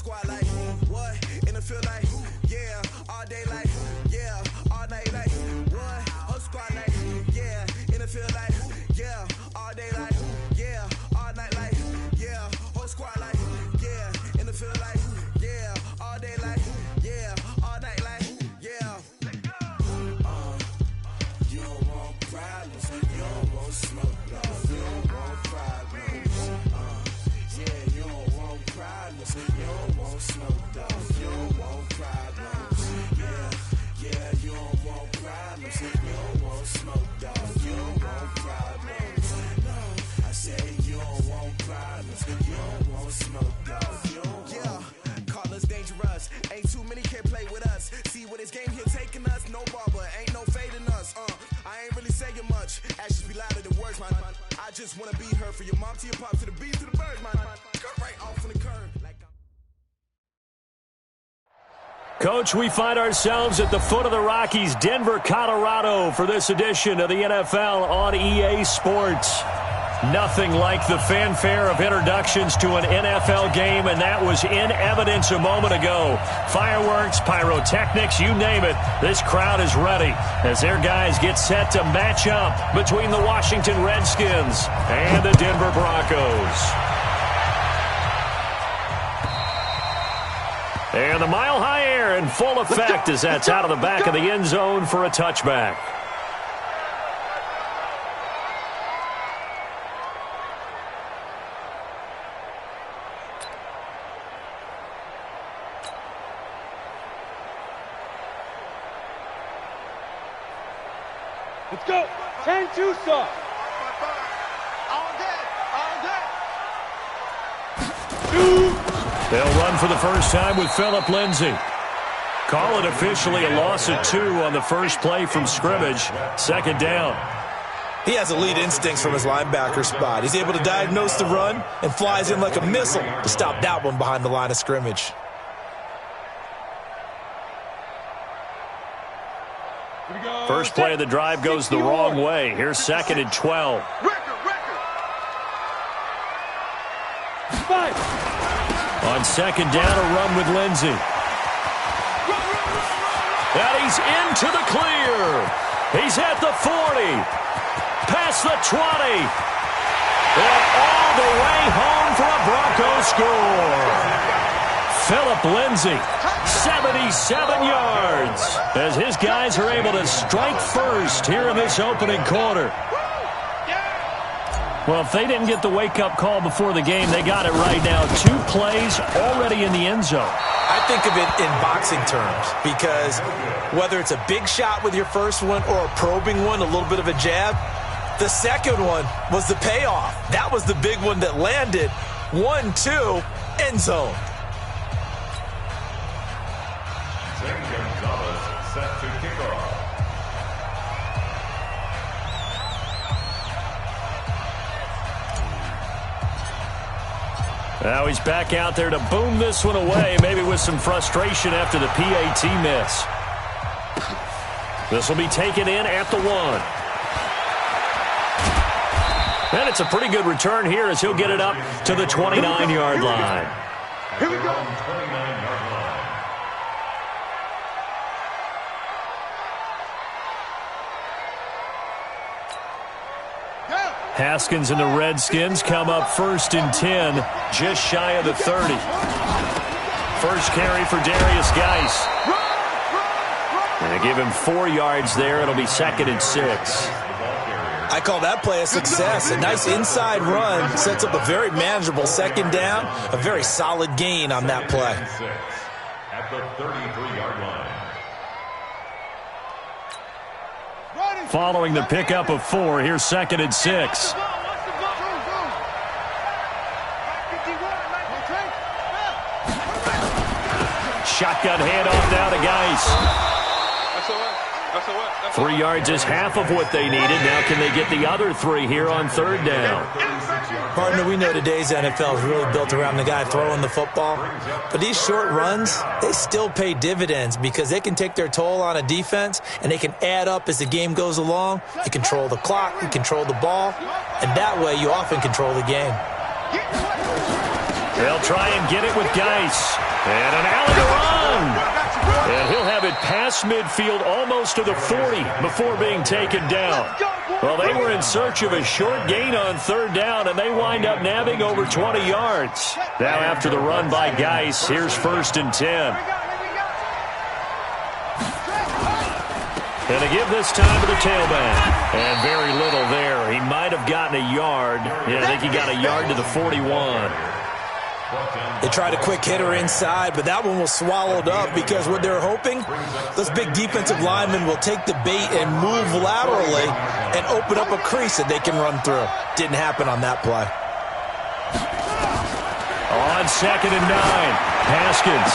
squad like, what? In the field like, yeah. All day like, yeah. All night like, what? Whole squad like, yeah. In the field like, yeah. All day like, yeah. All night like, yeah. Whole squad like, yeah. In the field like, yeah. All day like, yeah. All night like, yeah. You don't want problems. You don't want smoke, though. You don't want problems. Yeah, you don't want problems. You don't want smoke, though. You don't want problems. Yeah, you don't want problems. You don't want smoke, though. You don't want problems. No, I say you don't want problems. You don't want smoke, though. You don't want. Call us dangerous. Ain't too many can play with us. See what this game here taking us. No barber, ain't no fading us. I ain't really saying much. Actions be louder than words, man. I just wanna be heard from your mom to your pop to the beat to the birds, man. Cut right off on the curb. Coach, we find ourselves at the foot of the Rockies, Denver, Colorado, for this edition of the NFL on EA Sports. Nothing like the fanfare of introductions to an NFL game, and that was in evidence a moment ago. Fireworks, pyrotechnics, you name it. This crowd is ready as their guys get set to match up between the Washington Redskins and the Denver Broncos. And the mile-high air in full effect as that's out of the back of the end zone for a touchback. Let's go. 10-2 start. They'll run for the first time with Phillip Lindsay. Call it officially a loss of 2 on the first play from scrimmage. Second down. He has elite instincts from his linebacker spot. He's able to diagnose the run and flies in like a missile to stop that one behind the line of scrimmage. First play of the drive goes the wrong way. Here's 2nd and 12. On second down, a run with Lindsay. And he's into the clear. He's at the 40. Past the 20. And all the way home for a Broncos score. Phillip Lindsay, 77 yards, as his guys are able to strike first here in this opening quarter. Well, if they didn't get the wake-up call before the game, they got it right now. 2 plays already in the end zone. I think of it in boxing terms because whether it's a big shot with your first one or a probing one, a little bit of a jab, the second one was the payoff. That was the big one that landed. 1-2, end zone. Set to kick off. Now he's back out there to boom this one away, maybe with some frustration after the PAT miss. This will be taken in at the 1. And it's a pretty good return here as he'll get it up to the 29-yard line. Here we go. 29-yard line. Haskins and the Redskins come up 1st and 10, just shy of the 30. First carry for Darius Geis. And they give him 4 yards there. It'll be 2nd and 6. I call that play a success. A nice inside run sets up a very manageable second down. A very solid gain on that play. At the 33-yard line. Following the pickup of 4, here's 2nd and 6. Shotgun handoff now to Geis. 3 yards is half of what they needed. Now can they get the other 3 here on 3rd down? Partner, we know today's NFL is really built around the guy throwing the football. But these short runs, they still pay dividends because they can take their toll on a defense and they can add up as the game goes along. You control the clock, you control the ball, and that way you often control the game. They'll try and get it with Geis. And an alley to run. And he'll have it past midfield almost to the 40 before being taken down. Well, they were in search of a short gain on third down, and they wind up nabbing over 20 yards. Now after the run by Geis, here's 1st and 10. And they give this time to the tailback. And very little there. He might have gotten a yard. Yeah, I think he got a yard to the 41. They tried a quick hitter inside, but that one was swallowed up because what they're hoping, those big defensive linemen will take the bait and move laterally and open up a crease that they can run through. Didn't happen on that play. On 2nd and 9, Haskins.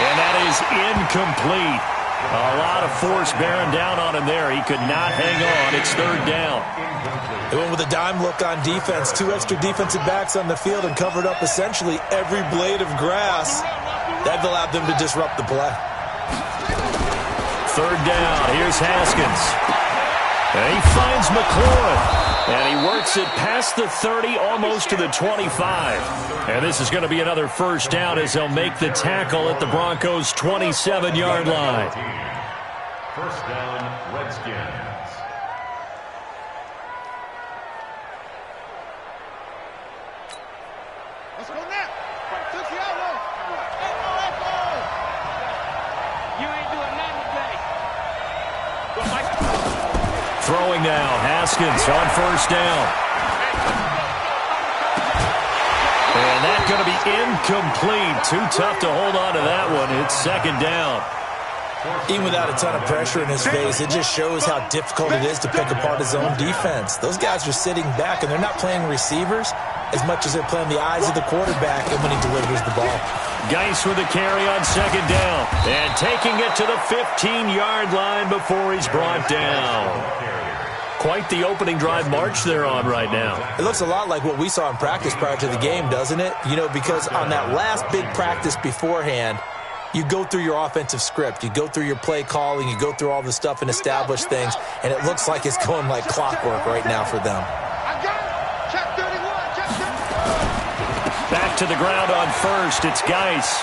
And that is incomplete. A lot of force bearing down on him there. He could not hang on. It's 3rd down. They went with a dime look on defense. 2 extra defensive backs on the field and covered up essentially every blade of grass. That allowed them to disrupt the play. 3rd down. Here's Haskins. And he finds McLaurin. And he works it past the 30, almost to the 25. And this is going to be another 1st down as they'll make the tackle at the Broncos' 27-yard line. 1st down, Redskins. Let's go now. You ain't doing nothing today. Throwing now, Haskins on 1st down. And that's going to be incomplete. Too tough to hold on to that one. It's 2nd down. Even without a ton of pressure in his face, it just shows how difficult it is to pick apart his own defense. Those guys are sitting back, and they're not playing receivers as much as they're playing the eyes of the quarterback and when he delivers the ball. Geis with a carry on 2nd down. And taking it to the 15-yard line before he's brought down. Quite the opening drive march they're on right now. It looks a lot like what we saw in practice prior to the game, doesn't it? You know, because on that last big practice beforehand, you go through your offensive script. You go through your play calling. You go through all the stuff and establish things. And it looks like it's going like clockwork right now for them. Back to the ground on 1st. It's Geis.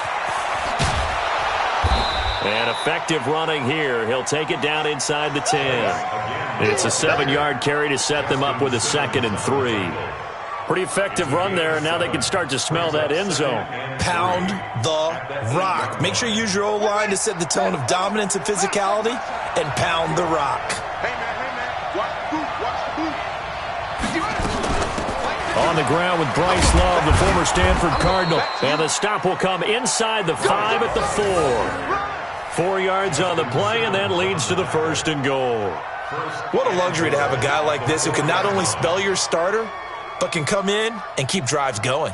And effective running here. He'll take it down inside the 10. It's a 7-yard carry to set them up with a 2nd and 3. Pretty effective run there, and now they can start to smell that end zone. Pound the rock. Make sure you use your O-line to set the tone of dominance and physicality, and pound the rock. Hey, man, watch the boot. On the ground with Bryce Love, the former Stanford Cardinal. And the stop will come inside the 5 at the 4. 4 yards on the play, and then leads to the 1st and goal. What a luxury to have a guy like this who can not only spell your starter, but can come in and keep drives going.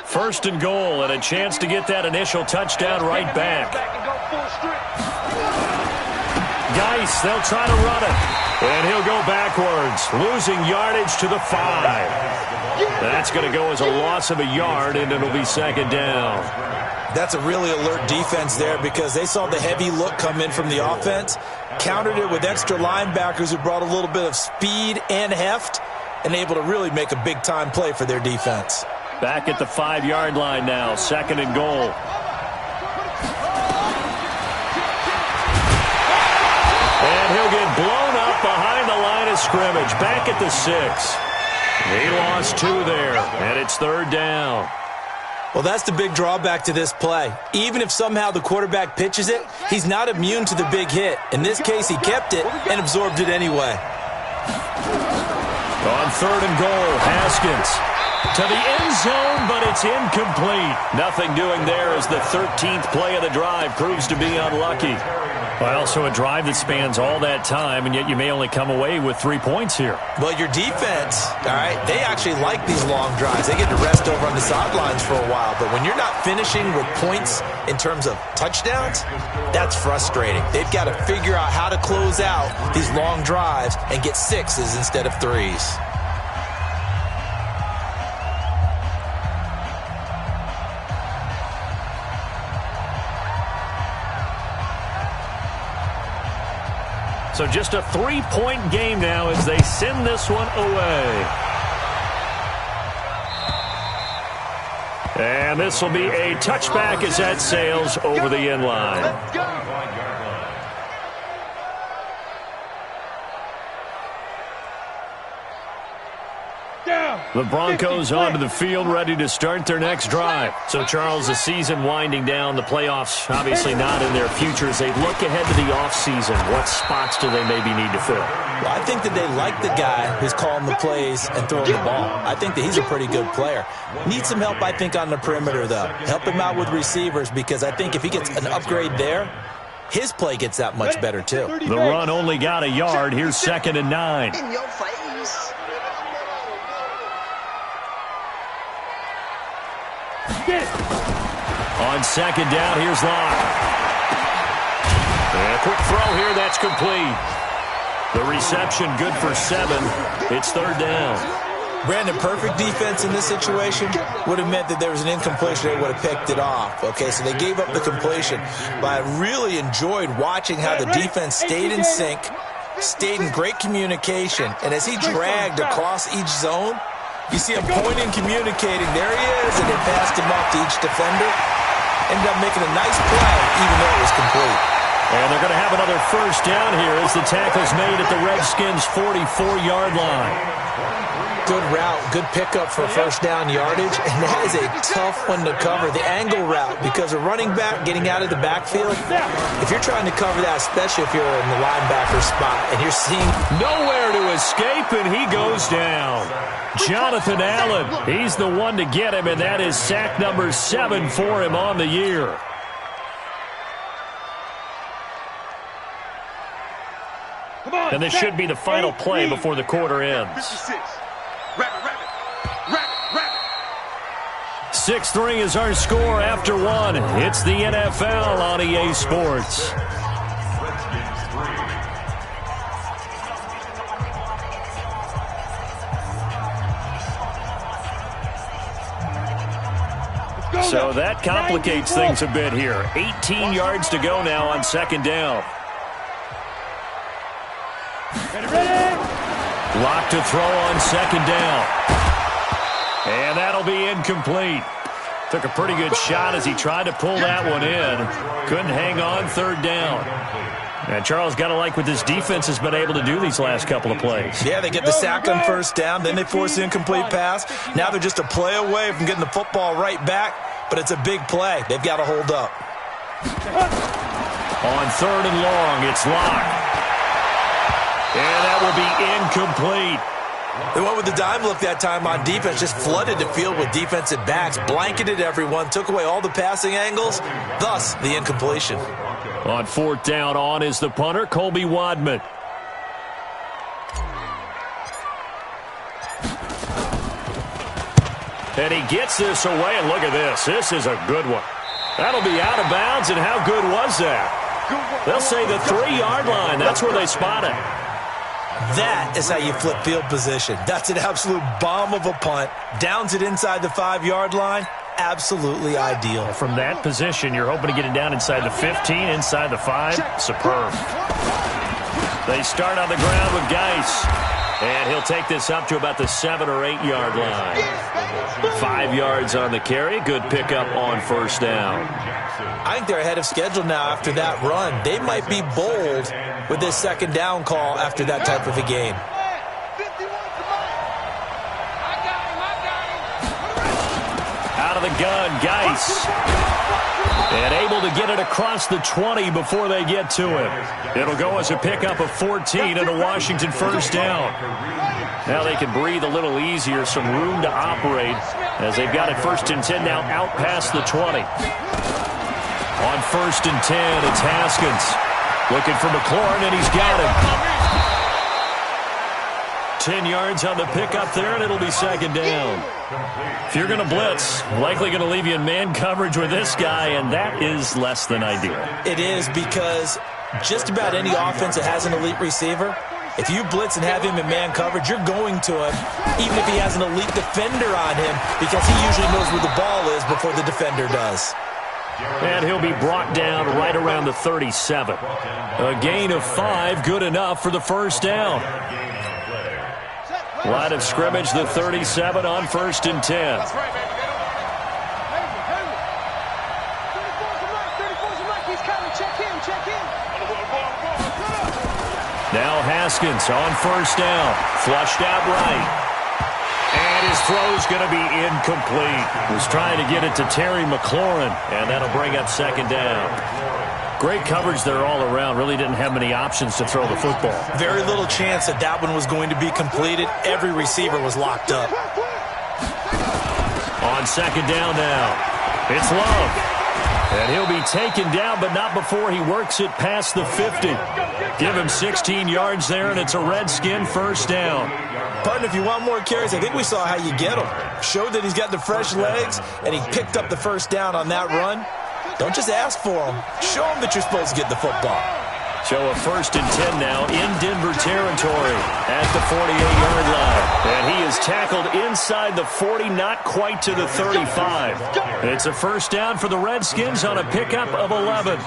First and goal, and a chance to get that initial touchdown right back. Geis, they'll try to run it. And he'll go backwards, losing yardage to the 5. That's going to go as a loss of a yard, and it'll be 2nd down. That's a really alert defense there because they saw the heavy look come in from the offense, countered it with extra linebackers who brought a little bit of speed and heft, and able to really make a big-time play for their defense. Back at the 5-yard line now, 2nd and goal. And he'll get blown up behind the line of scrimmage, back at the 6. He lost 2 there, and it's 3rd down. Well, that's the big drawback to this play. Even if somehow the quarterback pitches it, he's not immune to the big hit. In this case, he kept it and absorbed it anyway. On 3rd and goal, Haskins to the end zone, but it's incomplete. Nothing doing there as the 13th play of the drive proves to be unlucky. Well, so a drive that spans all that time, and yet you may only come away with 3 points here. Well, your defense, all right, they actually like these long drives. They get to rest over on the sidelines for a while. But when you're not finishing with points in terms of touchdowns, that's frustrating. They've got to figure out how to close out these long drives and get 6s instead of 3s. So just a 3-point game now as they send this one away. And this will be a touchback as that sails over the end line. Let's go. The Broncos onto the field, ready to start their next drive. So, Charles, the season winding down, the playoffs obviously not in their future. As they look ahead to the offseason, what spots do they maybe need to fill? Well, I think that they like the guy who's calling the plays and throwing the ball. I think that he's a pretty good player. Needs some help, I think, on the perimeter, though. Help him out with receivers, because I think if he gets an upgrade there, his play gets that much better, too. The run only got a yard. Here's 2nd and 9. In your face. On 2nd down, here's Locke. And a quick throw here, that's complete. The reception good for 7. It's 3rd down. Brandon, perfect defense in this situation would have meant that there was an incompletion. They would have picked it off. Okay, so they gave up the completion. But I really enjoyed watching how the defense stayed in sync, stayed in great communication, and as he dragged across each zone, you see him pointing, communicating. There he is, and they passed him off to each defender. Ended up making a nice play, even though it was complete. And they're going to have another 1st down here as the tackle's made at the Redskins' 44-yard line. Good route, good pickup for 1st down yardage, and that is a tough one to cover, the angle route, because a running back getting out of the backfield, if you're trying to cover that, especially if you're in the linebacker spot, and you're seeing nowhere to escape, and he goes down. Jonathan Allen, he's the one to get him, and that is sack number 7 for him on the year. And this should be the final play before the quarter ends. 56. Rabbit, rabbit. Rabbit, rabbit. 6-3 is our score after 1. It's the NFL on EA Sports. So that complicates things a bit here. 18 yards to go now on 2nd down. Locked to throw on 2nd down. And that'll be incomplete. Took a pretty good shot as he tried to pull that one in. Couldn't hang on 3rd down. And Charles, got to like what this defense has been able to do these last couple of plays. Yeah, they get the sack on 1st down, then they force the incomplete pass. Now they're just a play away from getting the football right back, but it's a big play. They've got to hold up. On 3rd and long, it's Locke. And that will be incomplete. They went with the dime look that time on defense, just flooded the field with defensive backs, blanketed everyone, took away all the passing angles, thus the incompletion. On 4th down, on is the punter, Colby Wadman. And he gets this away, and look at this. This is a good one. That'll be out of bounds, and how good was that? They'll say the 3-yard line. That's where they spot it. That is how you flip field position. That's an absolute bomb of a punt. Downs it inside the 5-yard line. Absolutely ideal. From that position, you're hoping to get it down inside the 15, inside the 5. Superb. They start on the ground with Geis. And he'll take this up to about the 7- or 8-yard line. 5 yards on the carry. Good pickup on 1st down. I think they're ahead of schedule now after that run. They might be bold with this 2nd down call after that type of a game. Out of the gun, Geis. And able to get it across the 20 before they get to him. It'll go as a pickup of 14 and a Washington 1st down. Now they can breathe a little easier, some room to operate as they've got it 1st and 10 now out past the 20. On 1st and 10, it's Haskins. Looking for McLaurin, and he's got him. 10 yards on the pickup there, and it'll be 2nd down. If you're going to blitz, likely going to leave you in man coverage with this guy, and that is less than ideal. It is, because just about any offense that has an elite receiver, if you blitz and have him in man coverage, you're going to him, even if he has an elite defender on him, because he usually knows where the ball is before the defender does. And he'll be brought down right around the 37. A gain of 5, good enough for the first down. Line of scrimmage, the 37 on 1st and 10. Now Haskins on 1st down. Flushed out right. And his throw's going to be incomplete. Was trying to get it to Terry McLaurin, and that'll bring up 2nd down. Great coverage there all around. Really didn't have many options to throw the football. Very little chance that that one was going to be completed. Every receiver was locked up. On 2nd down now, it's Love. And he'll be taken down, but not before he works it past the 50. Give him 16 yards there, and it's a Redskin 1st down. Partner, if you want more carries, I think we saw how you get him. Showed that he's got the fresh legs, and he picked up the 1st down on that run. Don't just ask for him. Show him that you're supposed to get the football. So a 1st and 10 now in Denver territory at the 48-yard line. And he is tackled inside the 40, not quite to the 35. It's a 1st down for the Redskins on a pickup of 11.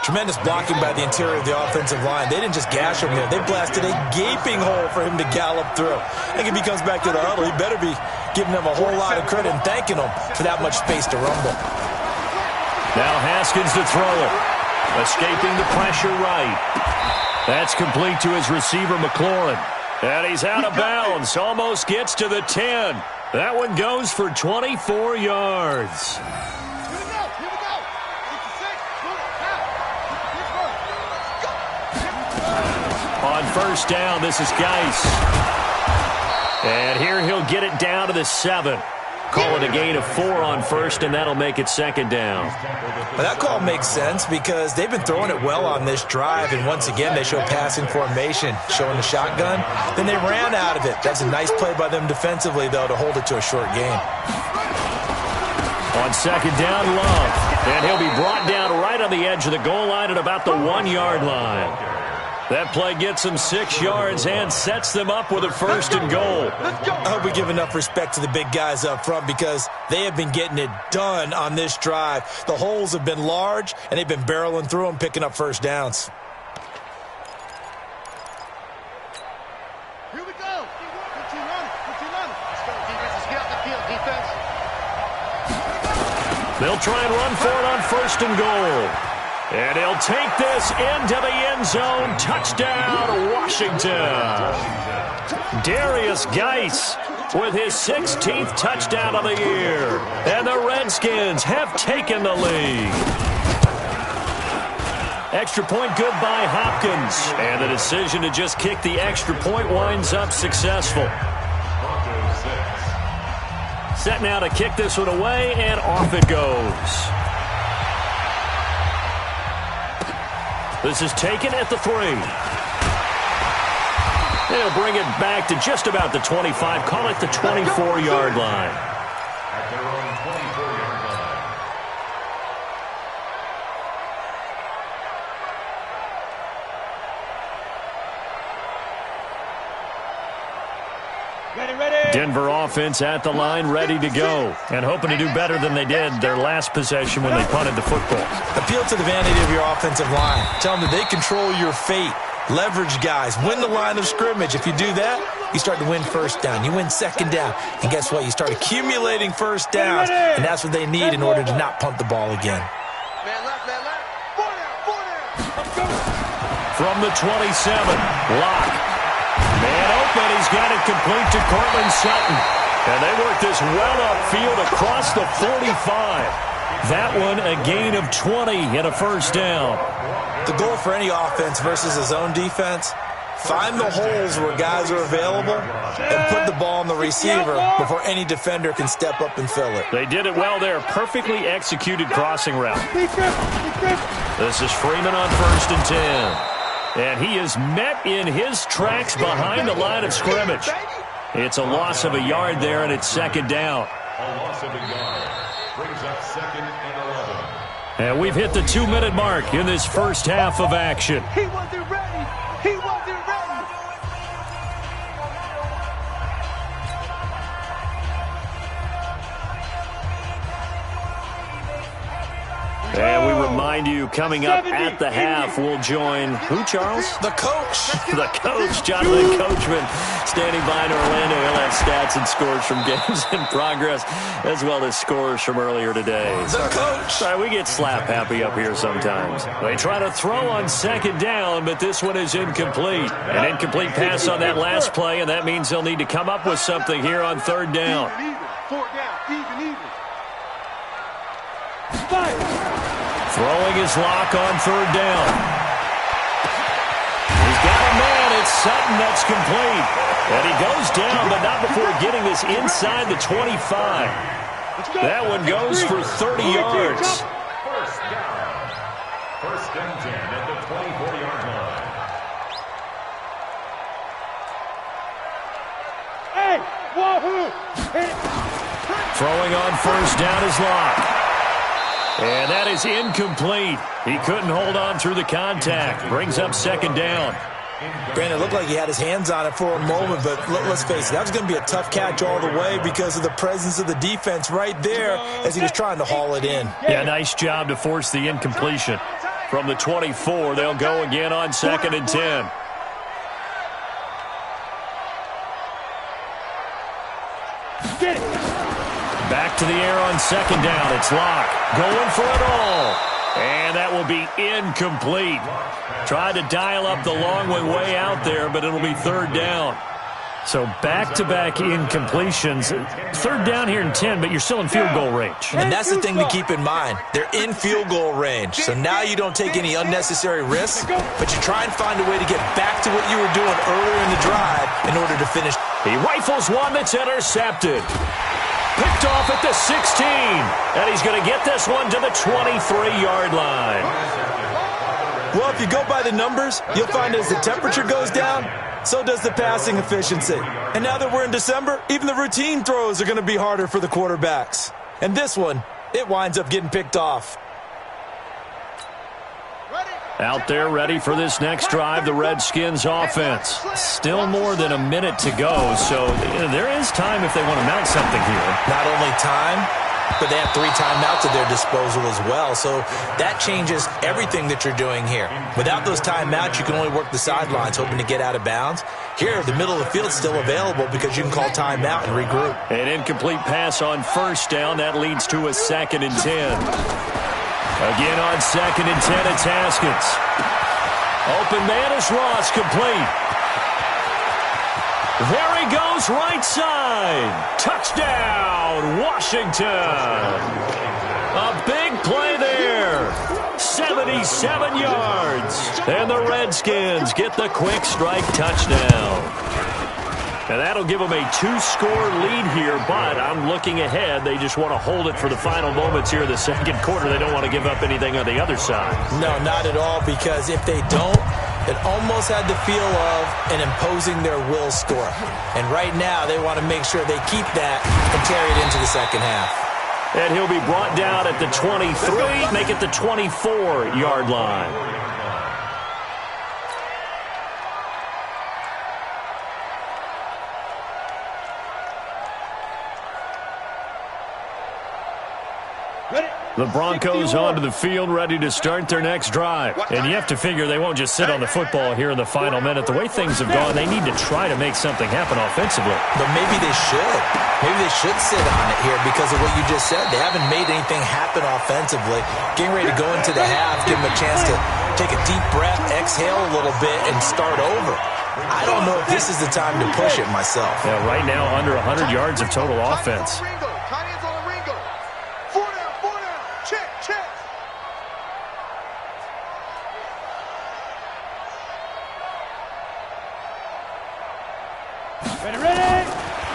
Tremendous blocking by the interior of the offensive line. They didn't just gash him there. They blasted a gaping hole for him to gallop through. I think if he comes back to the huddle, he better be giving them a whole lot of credit and thanking them for that much space to rumble. Now Haskins to throw it. Escaping the pressure right. That's complete to his receiver, McLaurin. And he's out of bounds. Almost gets to the 10. That one goes for 24 yards. On 1st down, this is Geis. And here he'll get it down to the 7. Call it a gain of 4 on 1st, and that'll make it 2nd down. Well, that call makes sense because they've been throwing it well on this drive, and once again they show passing formation, showing the shotgun. Then they ran out of it. That's a nice play by them defensively, though, to hold it to a short gain. On 2nd down, Love. And he'll be brought down right on the edge of the goal line at about the 1-yard line. That play gets them 6 yards and sets them up with a 1st and goal. I hope we give enough respect to the big guys up front because they have been getting it done on this drive. The holes have been large, and they've been barreling through them, picking up 1st downs. Here we go. Put you running. Let's go, defense. Let's get out the field, defense. They'll try and run for it on 1st and goal. And he'll take this into the end zone. Touchdown, Washington. Darius Geis with his 16th touchdown of the year. And the Redskins have taken the lead. Extra point good by Hopkins. And the decision to just kick the extra point winds up successful. Set now to kick this one away, and off it goes. This is taken at the 3. They'll bring it back to just about the 25. Call it the 24-yard line. At their own 24-yard line. Ready. Denver offense at the line, ready to go. And hoping to do better than they did their last possession when they punted the football. Appeal to the vanity of your offensive line. Tell them that they control your fate. Leverage guys. Win the line of scrimmage. If you do that, you start to win 1st down. You win 2nd down. And guess what? You start accumulating 1st downs. And that's what they need in order to not punt the ball again. Man left. 4 down. From the 27, Locke. Man open, he's got it complete to Cortland Sutton. And they work this well upfield across the 45. That one a gain of 20 and a 1st down. The goal for any offense versus a zone defense, find the holes where guys are available and put the ball on the receiver before any defender can step up and fill it. They did it well there. Perfectly executed crossing route. This is Freeman on 1st and 10. And he is met in his tracks behind the line of scrimmage. It's a loss of a yard there, and it's 2nd down. A loss of a yard brings up 2nd and 11. And we've hit the 2-minute mark in this first half of action. He wasn't ready. He wasn't ready. remind you, coming up at the half, we'll join who, Charles? The coach. The coach, Jonathan Coachman, standing by in Orlando. He'll have stats and scores from games in progress, as well as scores from earlier today. The coach. Sorry, we get slap happy up here sometimes. They try to throw on second down, but this one is incomplete. An incomplete pass on that last play, and that means they'll need to come up with something here on third down. Even. Throwing his lock on third down. He's got a man. It's Sutton that's complete. And he goes down, but not before getting this inside the 25. That one goes for 30 yards. First down. First and 10 at the 24-yard line. Hey, wahoo! Throwing on first down is Locke. And that is incomplete. He couldn't hold on through the contact. Brings up second down. Brandon, it looked like he had his hands on it for a moment, but let's face it, that was going to be a tough catch all the way because of the presence of the defense right there as he was trying to haul it in. Yeah, nice job to force the incompletion. From the 24, they'll go again on second and 10. Back to the air on second down. It's Locke going for it all. And that will be incomplete. Tried to dial up the long way out there, but it'll be third down. So back-to-back incompletions. Third down here in 10, but you're still in field goal range. And that's the thing to keep in mind. They're in field goal range. So now you don't take any unnecessary risks, but you try and find a way to get back to what you were doing earlier in the drive in order to finish. He rifles one that's intercepted. Picked off at the 16. And he's going to get this one to the 23-yard line. Well, if you go by the numbers, you'll find as the temperature goes down, so does the passing efficiency. And now that we're in December, even the routine throws are going to be harder for the quarterbacks. And this one, it winds up getting picked off. Out there ready for this next drive, the Redskins offense. Still more than a minute to go, so there is time if they want to mount something here. Not only time, but they have 3 timeouts at their disposal as well, so that changes everything that you're doing here. Without those timeouts, you can only work the sidelines, hoping to get out of bounds. Here, the middle of the field's still available because you can call timeout and regroup. An incomplete pass on first down. That leads to a second and 10. Again on second and 10, it's Haskins. Open man is Ross, complete. There he goes, right side. Touchdown, Washington. A big play there. 77 yards. And the Redskins get the quick strike touchdown. And that'll give them a 2-score lead here, but I'm looking ahead. They just want to hold it for the final moments here in the second quarter. They don't want to give up anything on the other side. No, not at all, because if they don't, it almost had the feel of an imposing their will score. And right now, they want to make sure they keep that and carry it into the second half. And he'll be brought down at the 23, make it the 24-yard line. The Broncos onto the field, ready to start their next drive. And you have to figure they won't just sit on the football here in the final minute. The way things have gone, they need to try to make something happen offensively. But maybe they should. Maybe they should sit on it here because of what you just said. They haven't made anything happen offensively. Getting ready to go into the half, give them a chance to take a deep breath, exhale a little bit, and start over. I don't know if this is the time to push it myself. Yeah, right now, under 100 yards of total offense.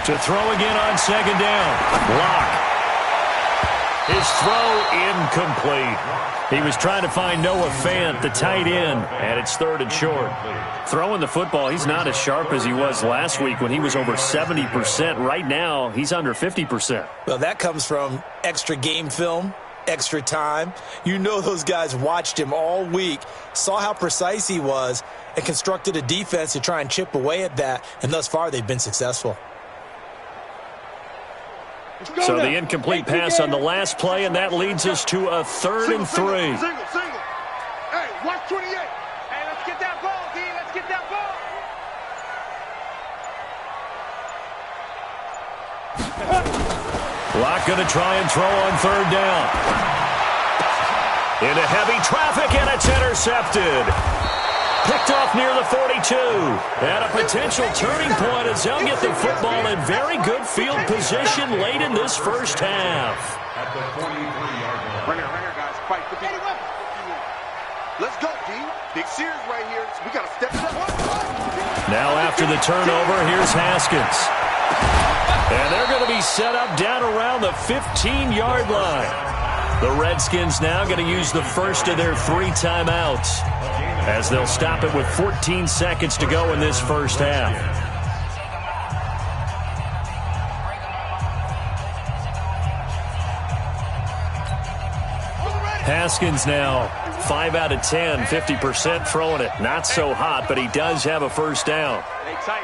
To throw again on second down. Block. His throw incomplete. He was trying to find Noah Fant, the tight end, and it's third and short. Throwing the football, he's not as sharp as he was last week when he was over 70%. Right now, he's under 50%. Well, that comes from extra game film, extra time. You know those guys watched him all week, saw how precise he was, and constructed a defense to try and chip away at that, and thus far they've been successful. So the incomplete pass on the last play, and that leads us to a 3rd and 3. Locke going to try and throw on third down. Into heavy traffic, and it's intercepted. Picked off near the 42. And a potential turning point as they'll get the football in very good field position late in this first half. At the 43-yard line. Right here, guys. Fight. Put any weapon. Let's go, D. Big series right here. We got to step it up. Now after the turnover, here's Haskins. And they're going to be set up down around the 15-yard line. The Redskins now going to use the first of their 3 timeouts, as they'll stop it with 14 seconds to go in this first half. Haskins now 5 out of 10, 50% throwing it. Not so hot, but he does have a first down. Hey, tight.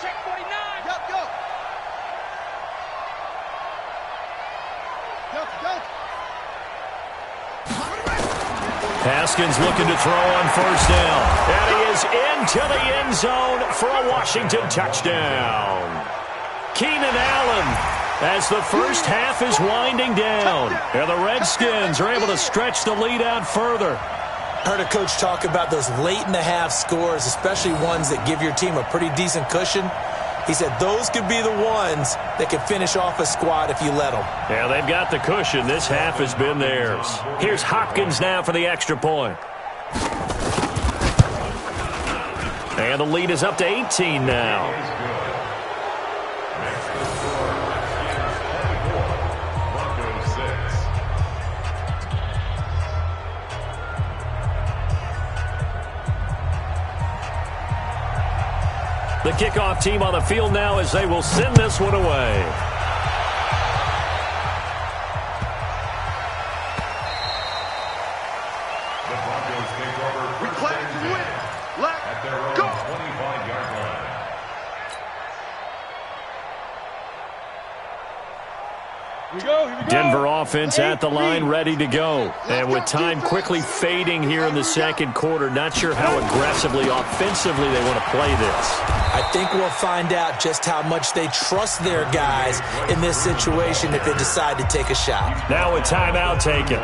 Check 49. Go. Haskins looking to throw on first down. And he is into the end zone for a Washington touchdown. Keenan Allen, as the first half is winding down. And the Redskins are able to stretch the lead out further. Heard a coach talk about those late-in-the-half scores, especially ones that give your team a pretty decent cushion. He said those could be the ones that could finish off a squad if you let them. Yeah, they've got the cushion. This half has been theirs. Here's Hopkins now for the extra point. And the lead is up to 18 now. The kickoff team on the field now as they will send this one away. The Broncos take over first and 10 at their own 25-yard line. Denver offense at the line, ready to go. And with time quickly fading here in the second quarter, not sure how aggressively, offensively they want to play this. I think we'll find out just how much they trust their guys in this situation if they decide to take a shot. Now a timeout taken.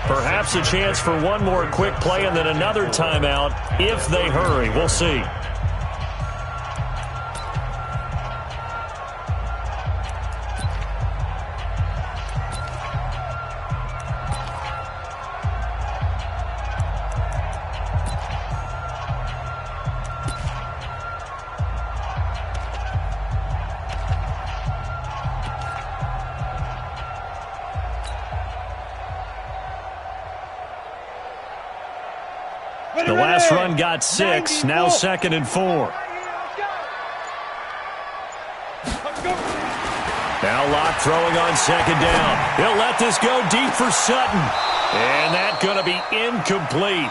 Perhaps a chance for one more quick play and then another timeout if they hurry. We'll see. The last run got 6, now 2nd and 4. Now Locke throwing on 2nd down. He'll let this go deep for Sutton. And that's going to be incomplete.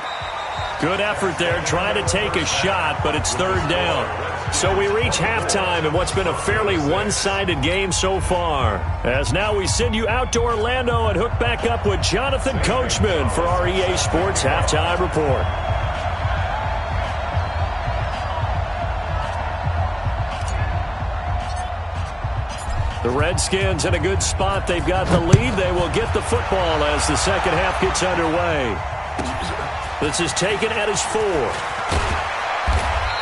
Good effort there, trying to take a shot, but it's 3rd down. So we reach halftime in what's been a fairly one-sided game so far. As now we send you out to Orlando and hook back up with Jonathan Coachman for our EA Sports Halftime Report. The Redskins in a good spot. They've got the lead. They will get the football as the second half gets underway. This is taken at his 4.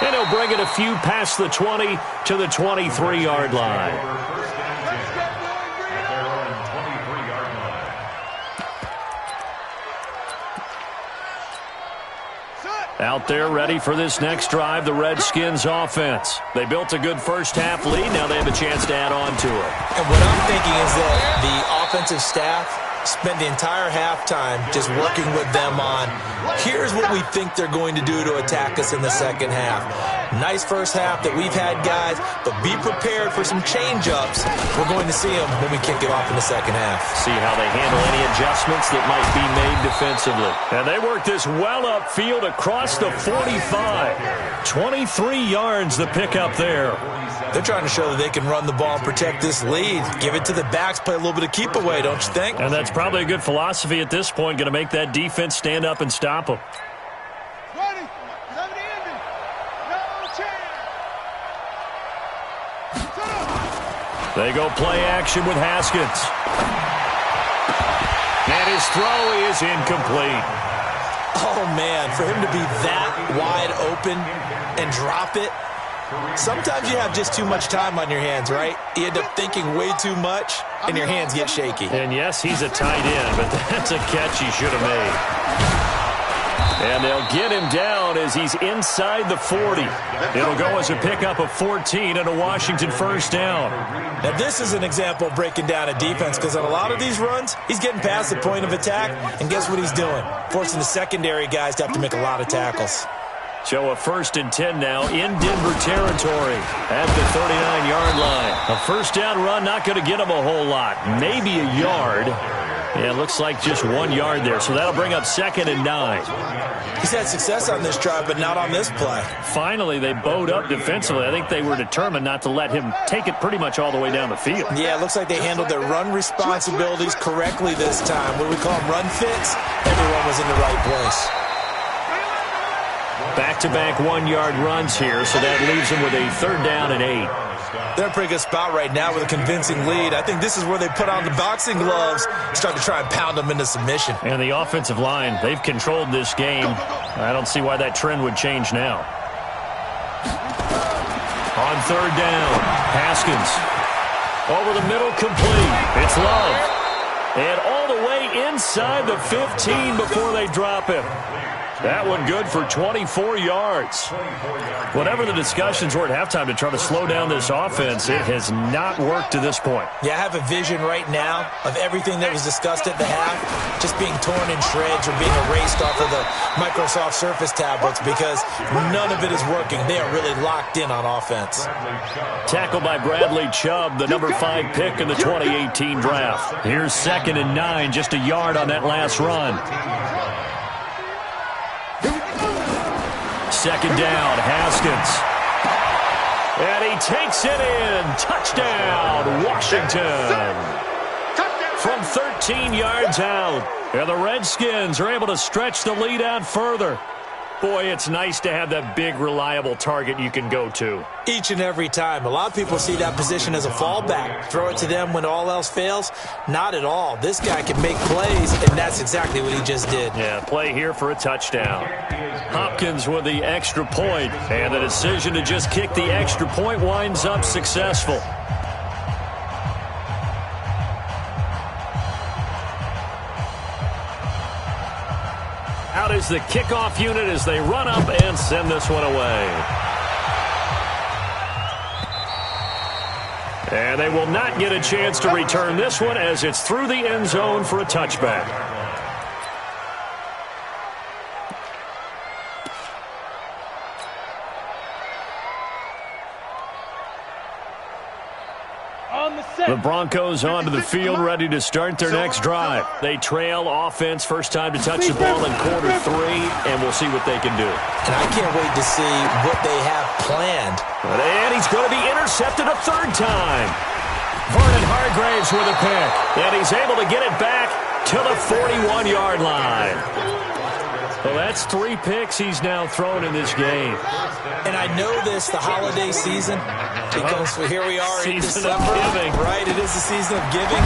And he'll bring it a few past the 20 to the 23-yard line. First and 10 at their own 23-yard line. Out there ready for this next drive, the Redskins offense. They built a good first half lead. Now they have a chance to add on to it. And what I'm thinking is that the offensive staff spent the entire halftime just working with them on, here's what we think they're going to do to attack us in the second half. Nice first half that we've had, guys, but be prepared for some change-ups. We're going to see them when we kick it off in the second half. See how they handle any adjustments that might be made defensively. And they work this well upfield across the 45. 23 yards the pickup there. They're trying to show that they can run the ball and protect this lead. Give it to the backs, play a little bit of keep away, don't you think? And that's probably a good philosophy at this point, going to make that defense stand up and stop them. They go play action with Haskins. And his throw is incomplete. Oh, man, for him to be that wide open and drop it, sometimes you have just too much time on your hands, right? You end up thinking way too much, and your hands get shaky. And, yes, he's a tight end, but that's a catch he should have made. And they'll get him down as he's inside the 40. It'll go as a pickup of 14 and a Washington first down. Now, this is an example of breaking down a defense because on a lot of these runs, he's getting past the point of attack, and guess what he's doing? Forcing the secondary guys to have to make a lot of tackles. So a 1st and 10 now in Denver territory at the 39-yard line. A first down run, not going to get him a whole lot. Maybe a yard. Yeah, it looks like just 1 yard there, so that'll bring up 2nd and 9. He's had success on this drive, but not on this play. Finally, they bowed up defensively. I think they were determined not to let him take it pretty much all the way down the field. Yeah, it looks like they handled their run responsibilities correctly this time. What do we call them, run fits? Everyone was in the right place. Back-to-back 1-yard runs here, so that leaves them with a 3rd down and 8. They're in a pretty good spot right now with a convincing lead. I think this is where they put on the boxing gloves, start to try and pound them into submission. And the offensive line, they've controlled this game. I don't see why that trend would change now. On 3rd down, Haskins. Over the middle, complete. It's Love. And all the way inside the 15 before they drop him. That one good for 24 yards. Whatever the discussions were at halftime to try to slow down this offense, it has not worked to this point. Yeah, I have a vision right now of everything that was discussed at the half just being torn in shreds or being erased off of the Microsoft Surface tablets because none of it is working. They are really locked in on offense. Tackled by Bradley Chubb, the number 5 pick in the 2018 draft. Here's 2nd and 9, just a yard on that last run. 2nd down, Haskins. And he takes it in. Touchdown, Washington. From 13 yards out. And the Redskins are able to stretch the lead out further. Boy, it's nice to have that big, reliable target you can go to. Each and every time. A lot of people see that position as a fallback. Throw it to them when all else fails. Not at all. This guy can make plays, and that's exactly what he just did. Yeah, play here for a touchdown. Hopkins with the extra point, and the decision to just kick the extra point winds up successful. Out is the kickoff unit as they run up and send this one away. And they will not get a chance to return this one as it's through the end zone for a touchback. The Broncos onto the field, ready to start their next drive. They trail offense, first time to touch the ball in quarter 3, and we'll see what they can do. And I can't wait to see what they have planned. And he's going to be intercepted a 3rd time. Vernon Hargreaves with a pick, and he's able to get it back to the 41-yard line. Well, that's 3 picks he's now thrown in this game. And I know this, the holiday season, because here we are in December. Season of giving. Right, it is the season of giving.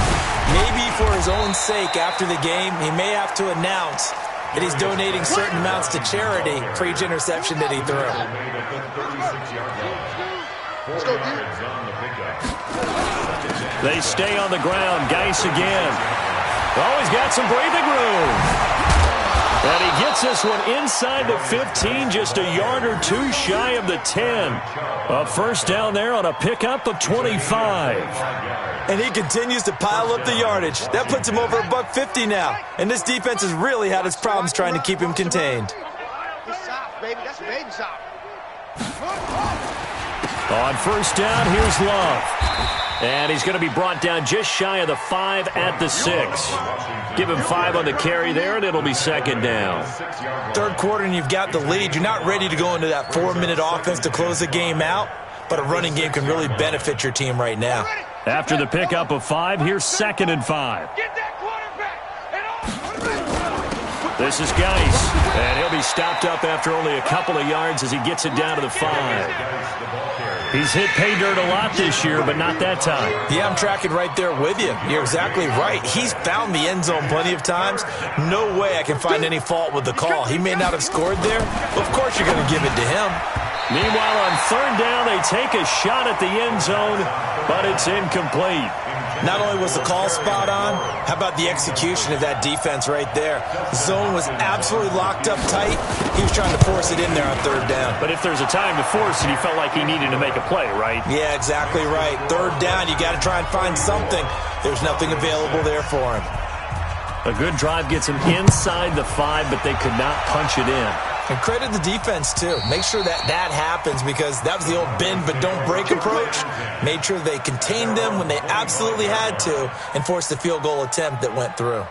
Maybe for his own sake after the game, he may have to announce that he's donating certain amounts to charity for each interception that he threw. They stay on the ground. Geis again. Oh, he's got some breathing room. And he gets this one inside the 15, just a yard or 2 shy of the 10. A first down there on a pickup of 25. And he continues to pile up the yardage. That puts him over $150 now. And this defense has really had its problems trying to keep him contained. On first down, here's Love. And he's going to be brought down just shy of the 5 at the 6. Give him 5 on the carry there, and it'll be 2nd down. 3rd quarter, and you've got the lead. You're not ready to go into that 4-minute offense to close the game out, but a running game can really benefit your team right now. After the pickup of 5, here's 2nd and 5. This is Geis, and he'll be stopped up after only a couple of yards as he gets it down to the 5. He's hit pay dirt a lot this year, but not that time. Yeah, I'm tracking right there with you. You're exactly right. He's found the end zone plenty of times. No way I can find any fault with the call. He may not have scored there, but of course you're going to give it to him. Meanwhile, on third down, they take a shot at the end zone, but it's incomplete. Not only was the call spot on, how about the execution of that defense right there? The zone was absolutely locked up tight. He was trying to force it in there on third down. But if there's a time to force it, he felt like he needed to make a play, right? Yeah, exactly right. Third down, you got to try and find something. There's nothing available there for him. A good drive gets him inside the 5, but they could not punch it in. And credit the defense, too. Make sure that happens because that was the old bend but don't break approach. Made sure they contained them when they absolutely had to and forced the field goal attempt that went through.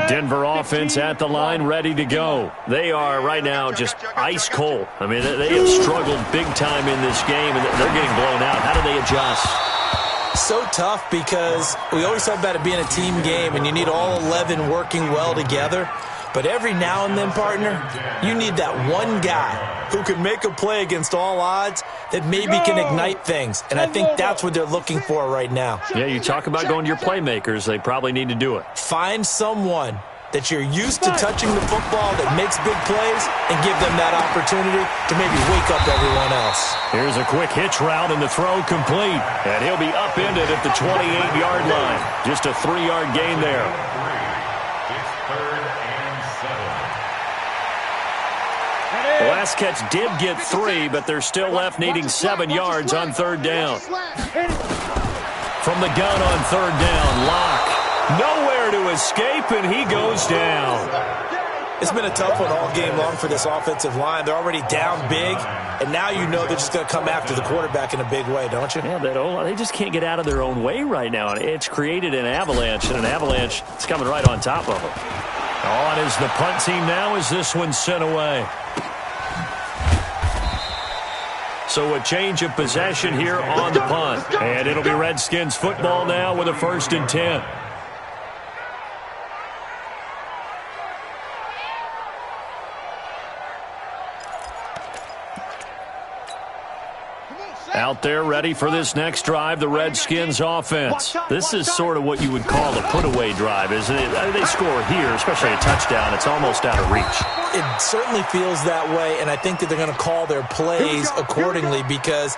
Denver offense at the line, ready to go. They are right now just ice cold. I mean, they have struggled big time in this game, and they're getting blown out. How do they adjust? So tough because we always talk about it being a team game, and you need all 11 working well together. But every now and then, partner, you need that one guy who can make a play against all odds that maybe can ignite things. And I think that's what they're looking for right now. Yeah, you talk about going to your playmakers. They probably need to do it. Find someone that you're used to touching the football that makes big plays and give them that opportunity to maybe wake up everyone else. Here's a quick hitch route and the throw complete. And he'll be upended at the 28-yard line. Just a 3-yard gain there. The last catch did get 3, but they're still left needing 7 yards on third down. From the gun on third down, Locke. Nowhere to escape, and he goes down. It's been a tough one all game long for this offensive line. They're already down big, and now you know they're just going to come after the quarterback in a big way, don't you? Yeah, they just can't get out of their own way right now. It's created an avalanche, and an avalanche is coming right on top of them. On is the punt team now as this one's sent away. So a change of possession here on the punt. And it'll be Redskins football now with a 1st and 10. Out there ready for this next drive, the Redskins offense. This is sort of what you would call a put-away drive, isn't it? They score here, especially a touchdown. It's almost out of reach. It certainly feels that way, and I think that they're going to call their plays accordingly because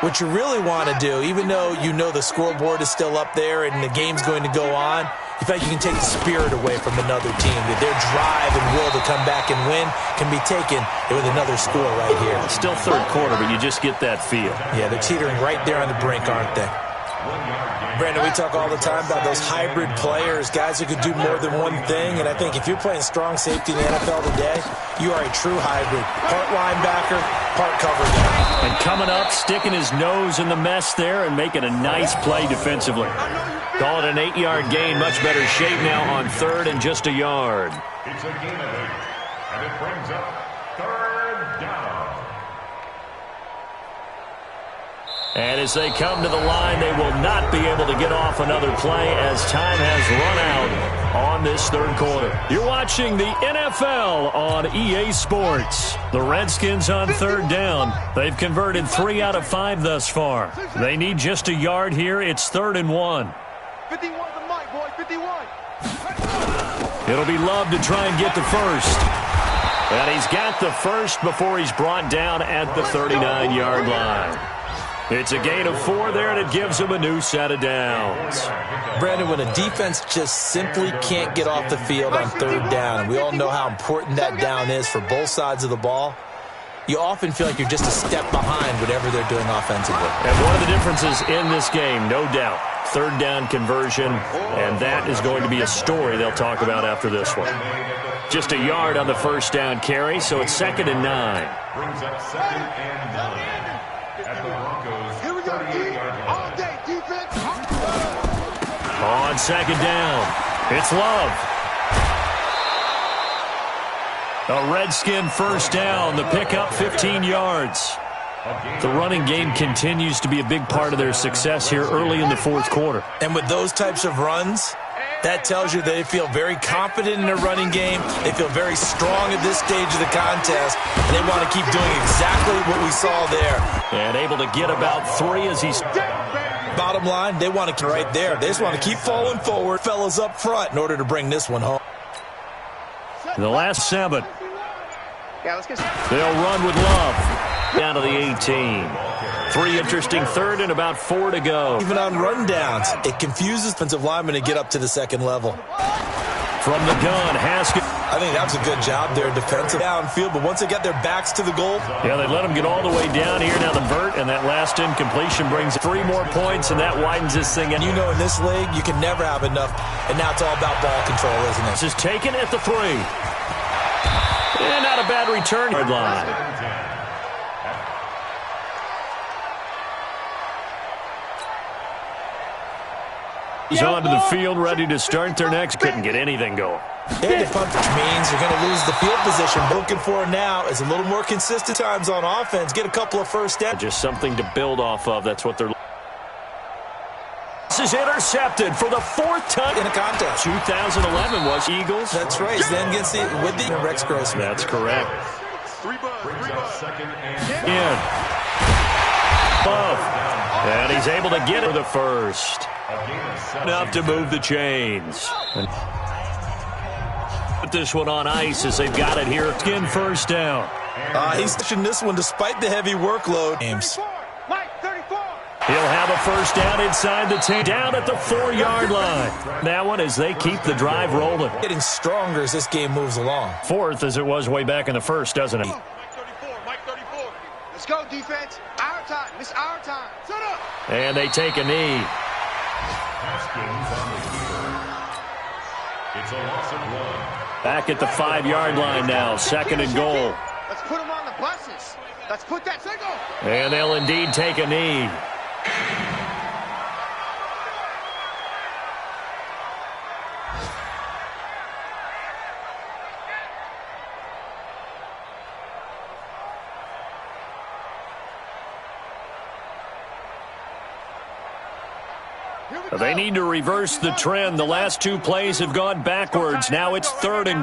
what you really want to do, even though you know the scoreboard is still up there and the game's going to go on, you feel like you can take the spirit away from another team, that their drive and will to come back and win can be taken with another score right here. Still third quarter, but you just get that feel. Yeah, they're teetering right there on the brink, aren't they? Brandon, we talk all the time about those hybrid players, guys who could do more than one thing, and I think if you're playing strong safety in the NFL today, you are a true hybrid. Part linebacker, part cover guy. And coming up, sticking his nose in the mess there and making a nice play defensively. Call it an 8-yard gain, much better shape now on third and just a yard. It's a gain of 8, and it brings up third down. And as they come to the line, they will not be able to get off another play as time has run out on this third quarter. You're watching the NFL on EA Sports. The Redskins on third down. They've converted 3 out of 5 thus far. They need just a yard here. It's 3rd and 1. 51 the mic, boy, 51. It'll be Love to try and get the first. And he's got the first before he's brought down at the 39-yard line. It's a gain of 4 there, and it gives him a new set of downs. Brandon, when a defense just simply can't get off the field on third down, and we all know how important that down is for both sides of the ball, you often feel like you're just a step behind whatever they're doing offensively. And one of the differences in this game, no doubt, third down conversion, and that is going to be a story they'll talk about after this one. Just a yard on the first down carry, so it's 2nd and 9. Brings up 2nd and 9. At the Broncos, 38-yard line. All day, defense. On 2nd down, it's Love. A Redskin first down, the pickup 15 yards. The running game continues to be a big part of their success here early in the fourth quarter. And with those types of runs, that tells you they feel very confident in their running game. They feel very strong at this stage of the contest, and they want to keep doing exactly what we saw there. And able to get about 3 as he's... Bottom line, they want to right there. They just want to keep falling forward, fellas up front, in order to bring this one home. The last 7. They'll run with Love. Down to the 18. 3 interesting third and about 4 to go. Even on rundowns, it confuses defensive linemen to get up to the second level. From the gun, Haskins. I think that was a good job there, defensive downfield, but once they got their backs to the goal. Yeah, they let them get all the way down here. Now the vert, and that last incompletion brings 3 more points, and that widens this thing. And you know in this league, you can never have enough, and now it's all about ball control, isn't it? This is taken at the 3. And not a bad return line. He's onto the field, ready to start their next. Couldn't get anything going. They punt, which means you're going to lose the field position. Looking for now is a little more consistent times on offense. Get a couple of first downs. Just something to build off of. That's what they're... This is intercepted for the 4th time in a contest. 2011 was Eagles. That's right. Then against with the Rex Grossman. That's correct. 3 bucks. Second and In. Above. And he's able to get it for the first. Enough to move the chains. Put this one on ice as they've got it here. Skin first down. He's pushing this one despite the heavy workload. James. He'll have a first down inside the 10. Down at the 4-yard line. That one as they keep the drive rolling. Getting stronger as this game moves along. 4th as it was way back in the first, doesn't it? Mike 34. Let's go, defense. Our time. It's our time. Set up. And they take a knee. Haskins on the keeper. It's a loss of 1. Back at the 5-yard line now. 2nd and goal. Let's put them on the buses. Let's put that single. And they'll indeed take a knee. They need to reverse the trend. The last 2 plays have gone backwards. Now it's 3rd and